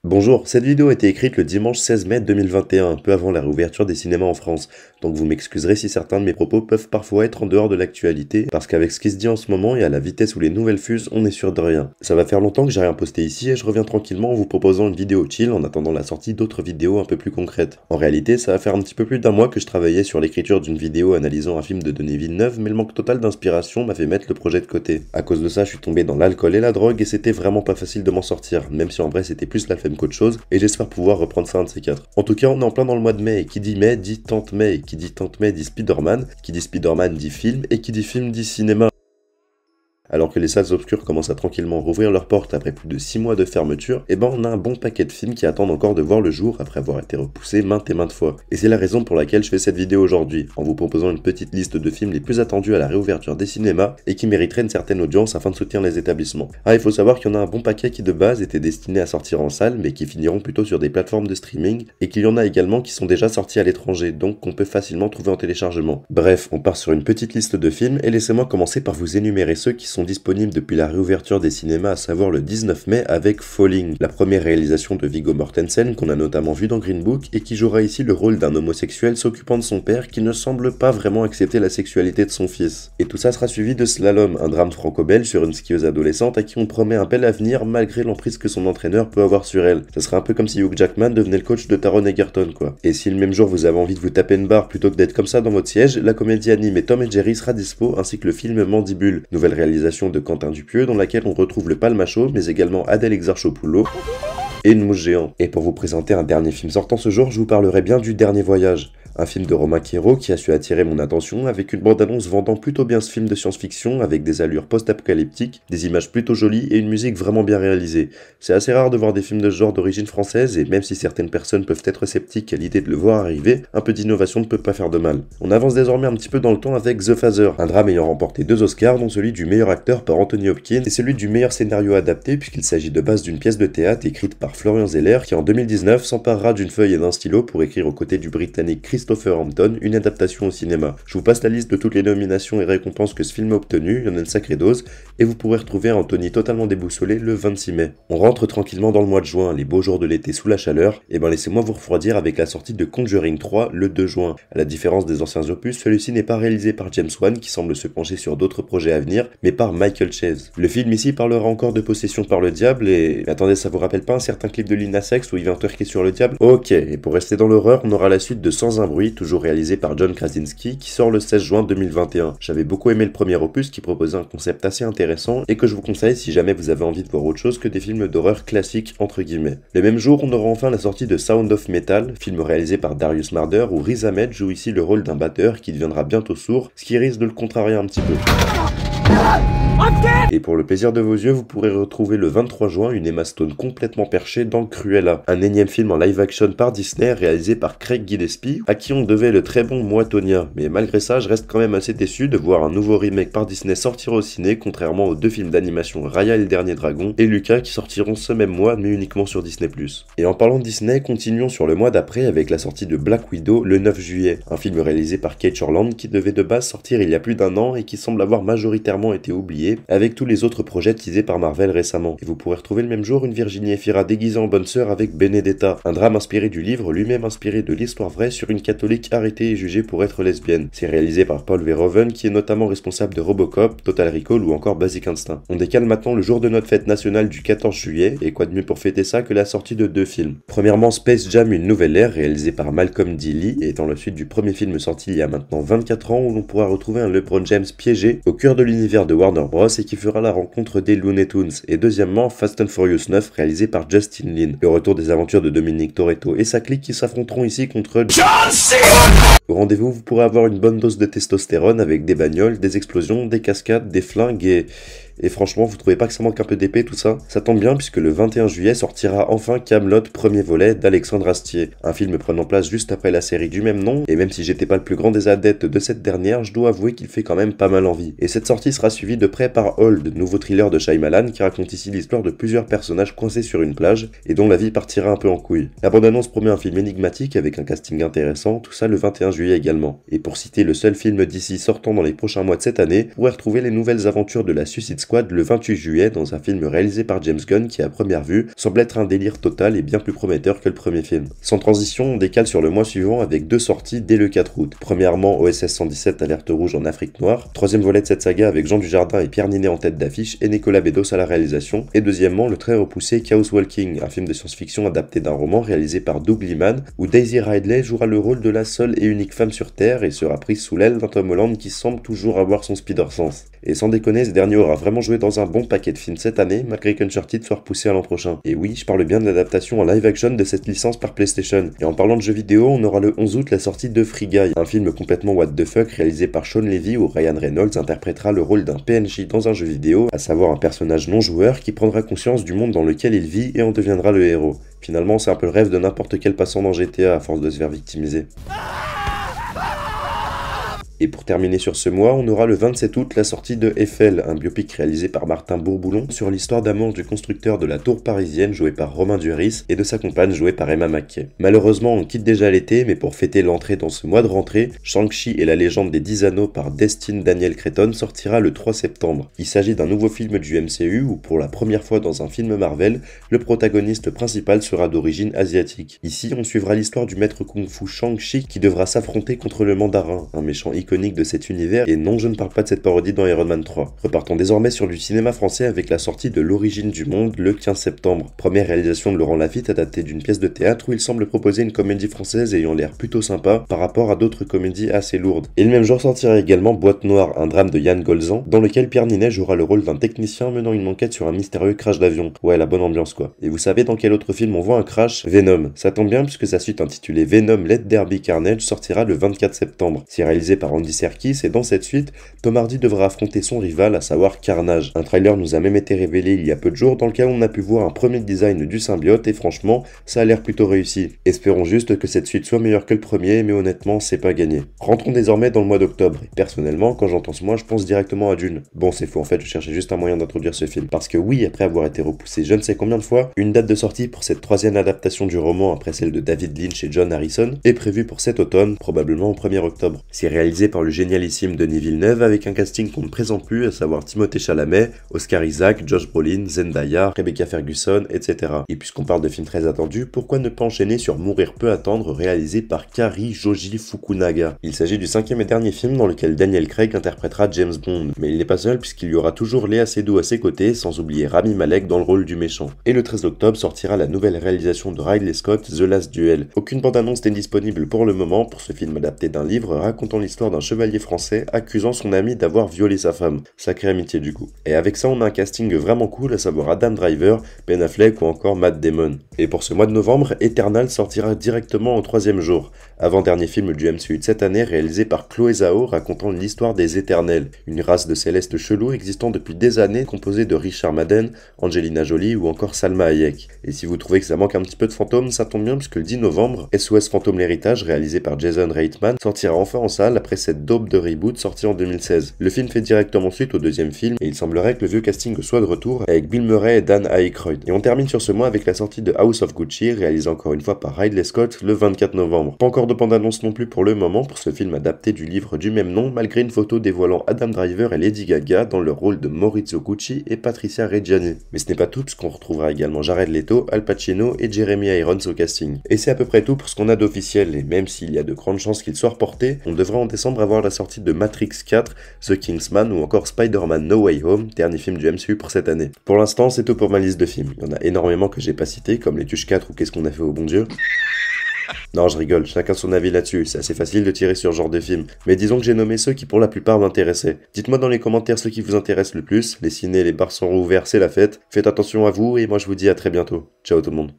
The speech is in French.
Bonjour, cette vidéo a été écrite le dimanche 16 mai 2021, un peu avant la réouverture des cinémas en France, donc vous m'excuserez si certains de mes propos peuvent parfois être en dehors de l'actualité, parce qu'avec ce qui se dit en ce moment et à la vitesse où les nouvelles fusent, on est sûr de rien. Ça va faire longtemps que j'ai rien posté ici et je reviens tranquillement en vous proposant une vidéo chill en attendant la sortie d'autres vidéos un peu plus concrètes. En réalité, ça va faire un petit peu plus d'un mois que je travaillais sur l'écriture d'une vidéo analysant un film de Denis Villeneuve, mais le manque total d'inspiration m'a fait mettre le projet de côté. À cause de ça, je suis tombé dans l'alcool et la drogue et c'était vraiment pas facile de m'en sortir, même si en vrai c'était plus la flemme qu'autre chose, et j'espère pouvoir reprendre ça un de ces quatre. En tout cas, on est en plein dans le mois de mai, et qui dit mai dit tante mai, et qui dit tante mai dit Spider-Man, qui dit Spider-Man dit film, et qui dit film dit cinéma. Alors que les salles obscures commencent à tranquillement rouvrir leurs portes après plus de 6 mois de fermeture, et ben on a un bon paquet de films qui attendent encore de voir le jour après avoir été repoussés maintes et maintes fois. Et c'est la raison pour laquelle je fais cette vidéo aujourd'hui, en vous proposant une petite liste de films les plus attendus à la réouverture des cinémas et qui mériteraient une certaine audience afin de soutenir les établissements. Ah, il faut savoir qu'il y en a un bon paquet qui de base étaient destinés à sortir en salle mais qui finiront plutôt sur des plateformes de streaming, et qu'il y en a également qui sont déjà sortis à l'étranger, donc qu'on peut facilement trouver en téléchargement. Bref, on part sur une petite liste de films et laissez-moi commencer par vous énumérer ceux qui sont disponibles depuis la réouverture des cinémas, à savoir le 19 mai avec Falling, la première réalisation de Viggo Mortensen qu'on a notamment vu dans Green Book et qui jouera ici le rôle d'un homosexuel s'occupant de son père qui ne semble pas vraiment accepter la sexualité de son fils. Et tout ça sera suivi de Slalom, un drame franco-belge sur une skieuse adolescente à qui on promet un bel avenir malgré l'emprise que son entraîneur peut avoir sur elle. Ça serait un peu comme si Hugh Jackman devenait le coach de Taron Egerton quoi. Et si le même jour vous avez envie de vous taper une barre plutôt que d'être comme ça dans votre siège, la comédie animée Tom et Jerry sera dispo ainsi que le film Mandibule, nouvelle réalisation de Quentin Dupieux dans laquelle on retrouve le Palmacho mais également Adèle Exarchopoulos et une mouche géante. Et pour vous présenter un dernier film sortant ce jour, je vous parlerai bien du Dernier Voyage, un film de Romain Quiro qui a su attirer mon attention avec une bande-annonce vendant plutôt bien ce film de science-fiction avec des allures post-apocalyptiques, des images plutôt jolies et une musique vraiment bien réalisée. C'est assez rare de voir des films de ce genre d'origine française et même si certaines personnes peuvent être sceptiques à l'idée de le voir arriver, un peu d'innovation ne peut pas faire de mal. On avance désormais un petit peu dans le temps avec The Father, un drame ayant remporté 2 Oscars dont celui du meilleur acteur par Anthony Hopkins et celui du meilleur scénario adapté puisqu'il s'agit de base d'une pièce de théâtre écrite par Florian Zeller qui en 2019 s'emparera d'une feuille et d'un stylo pour écrire aux côtés du Britannique Christopher Hampton une adaptation au cinéma. Je vous passe la liste de toutes les nominations et récompenses que ce film a obtenues, il y en a une sacrée dose, et vous pourrez retrouver Anthony totalement déboussolé le 26 mai. On rentre tranquillement dans le mois de juin, les beaux jours de l'été sous la chaleur, et ben laissez-moi vous refroidir avec la sortie de Conjuring 3 le 2 juin. À la différence des anciens opus, celui-ci n'est pas réalisé par James Wan qui semble se pencher sur d'autres projets à venir, mais par Michael Chase. Le film ici parlera encore de possession par le diable et... attendez, ça vous rappelle pas un certain clip de Lil Nas X où il vient twerker sur le diable? Ok, et pour rester dans l'horreur, on aura la suite de Sans un bruit, toujours réalisé par John Krasinski, qui sort le 16 juin 2021. J'avais beaucoup aimé le premier opus qui proposait un concept assez intéressant et que je vous conseille si jamais vous avez envie de voir autre chose que des films d'horreur classiques entre guillemets. Le même jour, on aura enfin la sortie de Sound of Metal, film réalisé par Darius Marder où Riz Ahmed joue ici le rôle d'un batteur qui deviendra bientôt sourd, ce qui risque de le contrarier un petit peu. Et pour le plaisir de vos yeux, vous pourrez retrouver le 23 juin une Emma Stone complètement perchée dans Cruella, un énième film en live action par Disney réalisé par Craig Gillespie, à qui on devait le très bon Moi Tonya. Mais malgré ça, je reste quand même assez déçu de voir un nouveau remake par Disney sortir au ciné, contrairement aux 2 films d'animation Raya et le Dernier Dragon et Luca qui sortiront ce même mois mais uniquement sur Disney+. Et en parlant de Disney, continuons sur le mois d'après avec la sortie de Black Widow le 9 juillet, un film réalisé par Kate Shortland qui devait de base sortir il y a plus d'1 an et qui semble avoir majoritairement été oublié avec tous les autres projets teasés par Marvel récemment. Et vous pourrez retrouver le même jour une Virginie Efira déguisée en bonne sœur avec Benedetta, un drame inspiré du livre, lui-même inspiré de l'histoire vraie sur une catholique arrêtée et jugée pour être lesbienne. C'est réalisé par Paul Verhoeven qui est notamment responsable de Robocop, Total Recall ou encore Basic Instinct. On décale maintenant le jour de notre fête nationale du 14 juillet, et quoi de mieux pour fêter ça que la sortie de 2 films. Premièrement Space Jam une nouvelle ère réalisé par Malcolm D. Lee, et étant la suite du premier film sorti il y a maintenant 24 ans où l'on pourra retrouver un LeBron James piégé au cœur de l'univers de Warner Bros et qui fera la rencontre des Looney Tunes, et deuxièmement Fast and Furious 9 réalisé par Justin Lin, le retour des aventures de Dominic Toretto et sa clique qui s'affronteront ici contre John Cena. Au rendez-vous, vous pourrez avoir une bonne dose de testostérone avec des bagnoles, des explosions, des cascades, des flingues et franchement, vous trouvez pas que ça manque un peu d'épée tout ça? Ça tombe bien puisque le 21 juillet sortira enfin Kaamelott premier volet d'Alexandre Astier, un film prenant place juste après la série du même nom, et même si j'étais pas le plus grand des adeptes de cette dernière, je dois avouer qu'il fait quand même pas mal envie. Et cette sortie sera suivie de près par Hold, nouveau thriller de Shyamalan qui raconte ici l'histoire de plusieurs personnages coincés sur une plage et dont la vie partira un peu en couille. La bande-annonce promet un film énigmatique avec un casting intéressant, tout ça le 21 juillet également. Et pour citer le seul film d'ici sortant dans les prochains mois de cette année, vous pourrez retrouver les nouvelles aventures de la Suicide Squad le 28 juillet dans un film réalisé par James Gunn qui à première vue semble être un délire total et bien plus prometteur que le premier film. Sans transition, on décale sur le mois suivant avec deux sorties dès le 4 août. Premièrement, OSS 117 Alerte Rouge en Afrique Noire, troisième volet de cette saga avec Jean Dujardin et Pierre Ninet en tête d'affiche et Nicolas Bedos à la réalisation, et deuxièmement, le très repoussé Chaos Walking, un film de science-fiction adapté d'un roman réalisé par Doug Liman, où Daisy Ridley jouera le rôle de la seule et unique femme sur Terre et sera prise sous l'aile d'un Tom Holland qui semble toujours avoir son speeder sense. Et sans déconner, ce dernier aura vraiment joué dans un bon paquet de films cette année, malgré qu'Uncharted soit repoussé à l'an prochain. Et oui, je parle bien de l'adaptation en live action de cette licence par PlayStation. Et en parlant de jeux vidéo, on aura le 11 août la sortie de Free Guy, un film complètement what the fuck réalisé par Sean Levy où Ryan Reynolds interprétera le rôle d'un PNJ dans un jeu vidéo, à savoir un personnage non joueur qui prendra conscience du monde dans lequel il vit et en deviendra le héros. Finalement, c'est un peu le rêve de n'importe quel passant dans GTA à force de se faire victimiser. Et pour terminer sur ce mois, on aura le 27 août la sortie de Eiffel, un biopic réalisé par Martin Bourboulon sur l'histoire d'amour du constructeur de la tour parisienne joué par Romain Duris et de sa compagne jouée par Emma Mackey. Malheureusement, on quitte déjà l'été, mais pour fêter l'entrée dans ce mois de rentrée, Shang-Chi et la légende des 10 anneaux par Destin Daniel Cretton sortira le 3 septembre. Il s'agit d'un nouveau film du MCU où pour la première fois dans un film Marvel, le protagoniste principal sera d'origine asiatique. Ici, on suivra l'histoire du maître kung-fu Shang-Chi qui devra s'affronter contre le mandarin, un méchant iconique de cet univers, et non, je ne parle pas de cette parodie dans Iron Man 3. Repartons désormais sur du cinéma français avec la sortie de L'origine du monde le 15 septembre. Première réalisation de Laurent Lafitte adaptée d'une pièce de théâtre où il semble proposer une comédie française ayant l'air plutôt sympa par rapport à d'autres comédies assez lourdes. Et le même jour sortira également Boîte Noire, un drame de Yann Golzan, dans lequel Pierre Ninet jouera le rôle d'un technicien menant une enquête sur un mystérieux crash d'avion. Ouais, la bonne ambiance quoi. Et vous savez dans quel autre film on voit un crash? Venom. Ça tombe bien puisque sa suite intitulée Venom Let There Be Carnage sortira le 24 septembre. C'est réalisé par Andy Serkis et dans cette suite, Tom Hardy devra affronter son rival, à savoir Carnage. Un trailer nous a même été révélé il y a peu de jours dans lequel on a pu voir un premier design du symbiote et franchement, ça a l'air plutôt réussi. Espérons juste que cette suite soit meilleure que le premier, mais honnêtement, c'est pas gagné. Rentrons désormais dans le mois d'octobre. Et personnellement, quand j'entends ce mois, je pense directement à Dune. Bon, c'est faux, en fait, je cherchais juste un moyen d'introduire ce film. Parce que oui, après avoir été repoussé je ne sais combien de fois, une date de sortie pour cette troisième adaptation du roman après celle de David Lynch et John Harrison est prévue pour cet automne, probablement au 1er octobre. C'est réalisé par le génialissime Denis Villeneuve avec un casting qu'on ne présente plus, à savoir Timothée Chalamet, Oscar Isaac, Josh Brolin, Zendaya, Rebecca Ferguson, etc. Et puisqu'on parle de films très attendus, pourquoi ne pas enchaîner sur Mourir peut attendre, réalisé par Kari Joji Fukunaga. Il s'agit du 5e et dernier film dans lequel Daniel Craig interprétera James Bond, mais il n'est pas seul puisqu'il y aura toujours Léa Seydoux à ses côtés, sans oublier Rami Malek dans le rôle du méchant. Et le 13 octobre sortira la nouvelle réalisation de Ridley Scott, The Last Duel. Aucune bande-annonce n'est disponible pour le moment pour ce film adapté d'un livre racontant l'histoire d'un chevalier français accusant son ami d'avoir violé sa femme. Sacrée amitié du coup. Et avec ça, on a un casting vraiment cool, à savoir Adam Driver, Ben Affleck ou encore Matt Damon. Et pour ce mois de novembre, Eternal sortira directement au 3e jour. Avant-dernier film du MCU de cette année réalisé par Chloé Zhao racontant l'histoire des Éternels, une race de célestes chelous existant depuis des années composée de Richard Madden, Angelina Jolie ou encore Salma Hayek. Et si vous trouvez que ça manque un petit peu de fantômes, ça tombe bien puisque le 10 novembre, SOS Fantôme l'héritage réalisé par Jason Reitman sortira enfin en salle après cette daube de reboot sortie en 2016. Le film fait directement suite au deuxième film et il semblerait que le vieux casting soit de retour avec Bill Murray et Dan Aykroyd. Et on termine sur ce mois avec la sortie de House of Gucci réalisé encore une fois par Ridley Scott le 24 novembre. Pas encore de bande-annonce non plus pour le moment pour ce film adapté du livre du même nom malgré une photo dévoilant Adam Driver et Lady Gaga dans le rôle de Maurizio Gucci et Patricia Reggiani. Mais ce n'est pas tout puisqu'on retrouvera également Jared Leto, Al Pacino et Jeremy Irons au casting. Et c'est à peu près tout pour ce qu'on a d'officiel et même s'il y a de grandes chances qu'il soit reporté, on devrait en décembre avoir la sortie de Matrix 4, The Kingsman ou encore Spider-Man No Way Home, dernier film du MCU pour cette année. Pour l'instant, c'est tout pour ma liste de films. Il y en a énormément que j'ai pas cités comme Les Tuches 4 ou Qu'est-ce qu'on a fait au bon Dieu. Non, je rigole, chacun son avis là-dessus, c'est assez facile de tirer sur ce genre de film. Mais disons que j'ai nommé ceux qui pour la plupart m'intéressaient. Dites-moi dans les commentaires ceux qui vous intéressent le plus, les ciné, les bars sont rouverts, c'est la fête. Faites attention à vous et moi je vous dis à très bientôt. Ciao tout le monde.